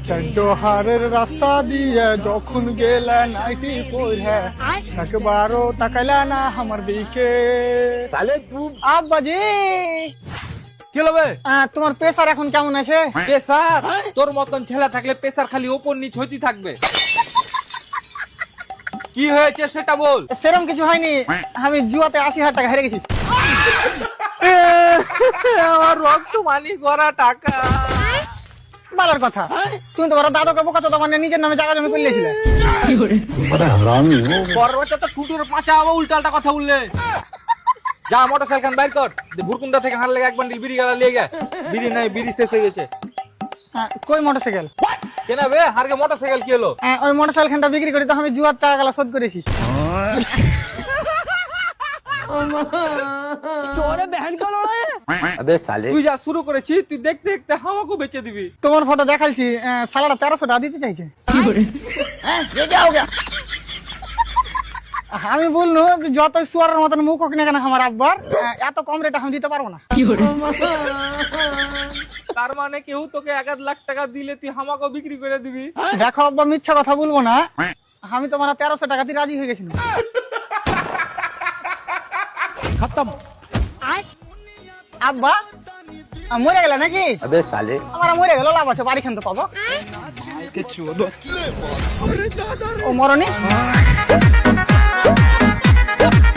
চড্ডহারের রাস্তা দিয়ে যখন গেলা নাইটি পরে একবারও তাকাইলা না আমার দিকে। তাহলে তুই আব্বাজি কি হবে? তোমার প্রেসার এখন কেমন আছে? প্রেসার? তোর মতন ছেলে থাকলে প্রেসার খালি ওপর নিচ হইতে থাকবে। কি হয়েছে সেটা বল। সেরকম কিছু হয়নি, আমি জুয়াতে 80,000 টাকা হেরে গেছি। আমার রক্ত মানি করা টাকা। ভালোর কথা, তুমি তোমার দাদাকে বোকাচ্ছো, তোমার নিজের নামে জায়গা জমি করলেছিলে। পরবর্তী তো টুটুর পাঁচা আবার উল্টালটা কথা বললে। যা মোটরসাইকেল খান বাইর কর, ভুরকুন্ডা থেকে হার লেগে এক বান্ডিল বিড়ি গালা লিয়ে গে। বিড়ি নাই, বিড়ি শেষ হয়ে গেছে। কই মোটরসাইকেল? কেন বে হারকে মোটরসাইকেল কি হলো? ওই মোটরসাইকেল খানটা বিক্রি করে তো আমি জুয়ার টাকা গালা শোধ করেছি। अबे साले তুই যা শুরু করেছিস, তুই দেখতে দেখতে আমাকে বেচে দিবি। তোমার ফটো দেখাইছি, সালাটা 1300 টাকা দিতে চাইছে। আমি বললো যে যত সুয়ারের মতন মুখ হোক না কেন আমার আব্বার, এত কম রেট আমি দিতে পারবো না। তার মানে কেউ তোকে 1 লাখ টাকা দিলে তুই আমাকে বিক্রি করে দিবি? দেখো আব্বা, মিথ্যা কথা বলবো না, আমি তোমার 1300 টাকা দিয়ে রাজি হয়ে গেছিলাম। খতম। আব্বা মরে গেলে নাকি? अबे साले আমার মরে গেল, লাভ আছে, বাড়ি খান তো পাবো। ও মরনি।